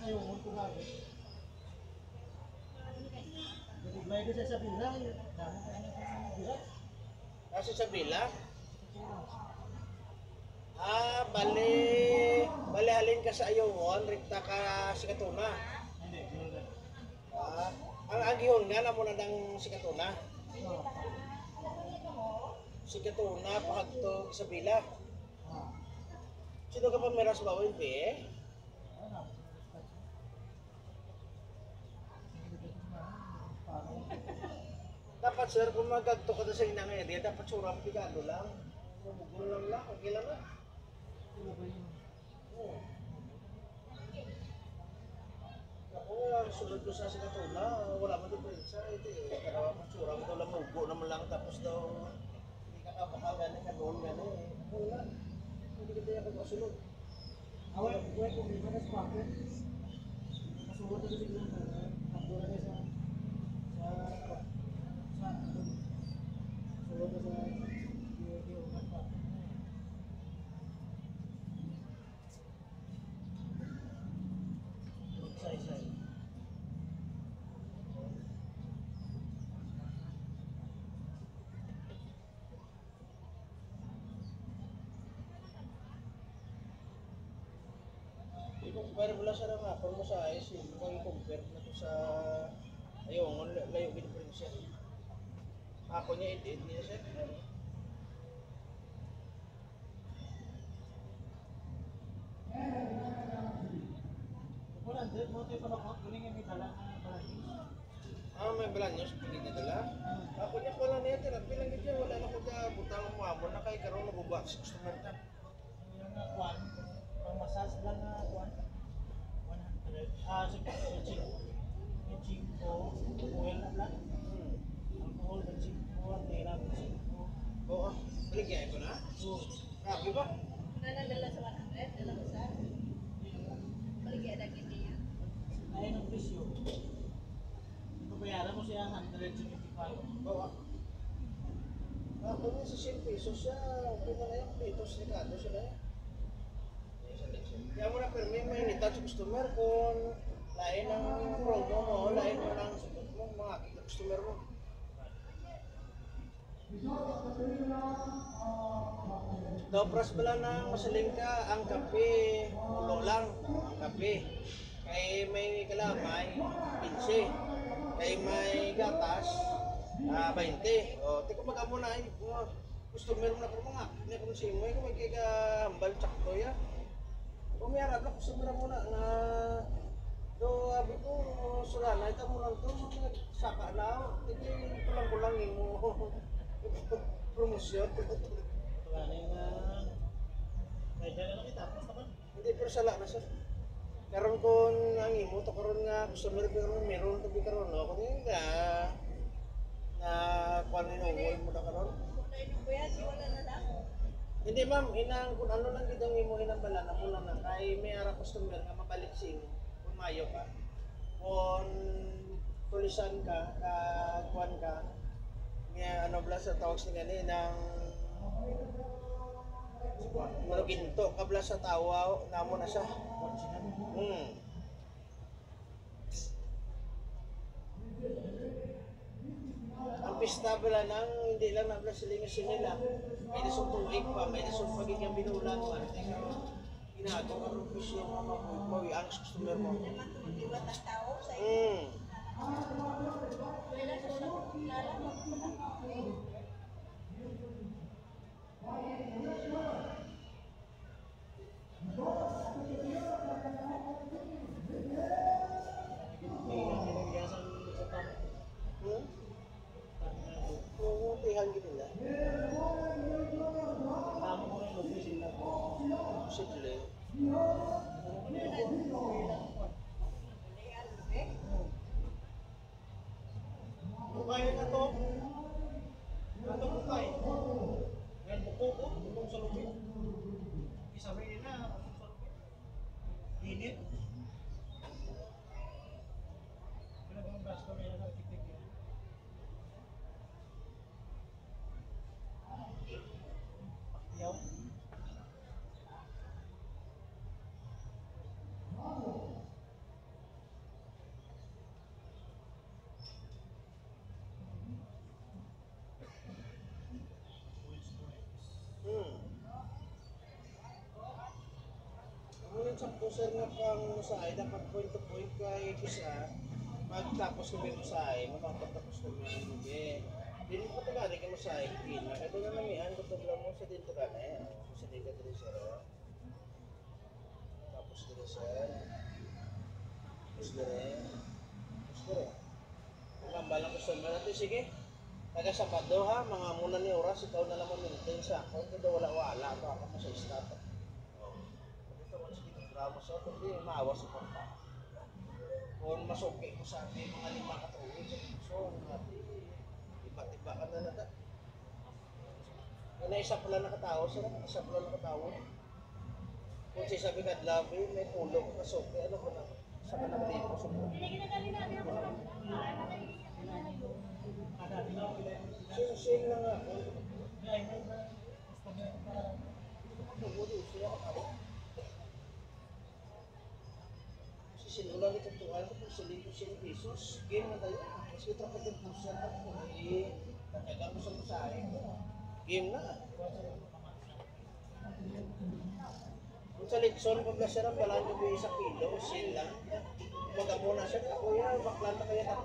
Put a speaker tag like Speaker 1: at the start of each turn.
Speaker 1: Ayaw mo ito bago. Jadi may doon sa bilang, dami ka na sa bilang.
Speaker 2: Kasi sa Bila, bali, bali halin ka sa Ayowon, rikta ka si Katuna.
Speaker 1: Hindi, hindi.
Speaker 2: Ang agihon nga na muna ng si Katuna.
Speaker 1: Oh.
Speaker 2: Si Katuna, pahagtog sa Bila.
Speaker 1: Ah.
Speaker 2: Sino ka pa meras bawin, pe?
Speaker 1: Ano? Parang
Speaker 2: Dapat sir, kung magagto ka sa inang area, dapat surang pigado lang. Mabugol lang lang, okay lang na.
Speaker 1: ano ba yun?
Speaker 2: Oo. Ako, ang sunod ko sa Katuna, wala man din sa ito eh. Kaya surang ko lang, mugo naman lang, tapos daw, hindi ka kapakal gani, kadoon gani. Wala. Hindi ka tayo pagkasunod.
Speaker 1: Awal, gue kung di mana sepakat. Kasunod itu siguro aturan sa sunod sa di umat pa. Say.
Speaker 2: I-compare mo lang sa nga, kung mo sa ayos, kung i-compare na to sa Ayongon, layo gini pa rin siya. Ako niya, edit niya siya.
Speaker 1: Wala, hindi mo tayo panakot. Kuning yung may dala na barangay.
Speaker 2: May balanyos, pag hindi dala. Ako niya pala niya, tinapi lang niya, wala na ko dyan, butang mo amon na kay karoon na buba sa customer na.
Speaker 1: Yung kwan, pang massage lang na kwan. 100. Yung chinko, oil na lang. Alcohol, ng chinko, tera ng chinko.
Speaker 2: Oo, baligyan ko na. Grabe ba?
Speaker 3: Nanadala sa 100, dala ko sa baligya na gini yan.
Speaker 1: Ayun ang presyo. Babayaran mo siya 175.
Speaker 2: Oo. Ako niya sa 100 pesos siya, okay na yung pesos ni Kado sila. Kaya mo na permi may inita sa customer kung lain ang promo mo, lain mo lang sagot mo, mga customer mo. Dobras pala ng masaling ka, ang kape, ulo lang, ang kape. Kay may kalamay, 15. Kay may gatas, 20. O, tiko magamo na, customer mo na kung mga, hindi ko si mo, kung may kagambal tsakto ya. Kung may harap na customer mo na, do, abi ko, sulana, ito mo lang to, saka na, tiki, kulang-kulang mo. Promosyon.
Speaker 1: Wala na yung may dala na kita. Basta ba?
Speaker 2: Hindi pero sala na sir. Karon kon ang imo to karon nga customer pero meron to bi karon no. Kundi nga na kuan ni mo na karon.
Speaker 3: Kaya nung kuya, si wala na lang.
Speaker 2: Hindi ma'am, inang kung ano lang gid ang imo hinambala na mo lang na kay may ara customer nga mabalik sing kung mayo ka. Kung tulisan ka, kuan ka, nga ano bla sa tawag sa gani ng ginto kabla sa tawa namo na siya. Ang pista bala nang hindi lang nabla silingasin nila. May nasong tuig pa, may nasong pagiging binulan man. Ginagawa ng pisyo mo mawi ang customer mo.
Speaker 3: Naman tumiwat ang tao sa iyo. Wala sa wala kong kilala, magpapalaki.
Speaker 1: Pinagyasan sa tama.
Speaker 2: Tihan gid nila.
Speaker 1: Tama mo yung location na po.
Speaker 2: Simple.
Speaker 1: Bukay na to. Ito bukay. Ngayon buko ko, bukong sa lubid. Isabihin na, bukong sa lubid. Init. Pinagawang gasto na yan ang titik yan. Pakyaw.
Speaker 2: sakto sir nga pang masahe, dapat point to point kay isa, magtapos kami masahe, mapapatapos kami ang lubi. Dili ko ito gani ka masahe, kina. Ito na namihan, kutubla mo sa dito gani. Sa dito dito sir. Tapos dito sir. Tapos dito. Tapos dito. Pagkambalang customer natin, sige. Taga Sabado ha, mga muna ni oras, ikaw na lang maintain sa ako. Ito wala-wala, baka mo sa start. Ito, once dito, bravo sa ito, hindi maawa sa pagka. Kung masuki ko sa ating mga 5 katuloy sa puso, iba-iba ka na nata. Kaya isa pala nakatao, isa pala nakatao. Kung sabi ka, love, may pulo ko masuki, ano ba na? Sa kanang dito, sa pulo. Sing lang ako. Kasi sinulang ito tuwan ko kung silito pesos. Game na tayo. Mas kita pa din po siya ako. Nakagang ko sa masahe. Game na. Kung sa Litson, pag nasarap, wala nyo ba 1 kilo, sin lang. Pagka po na siya, kuya, bakla na kaya 3.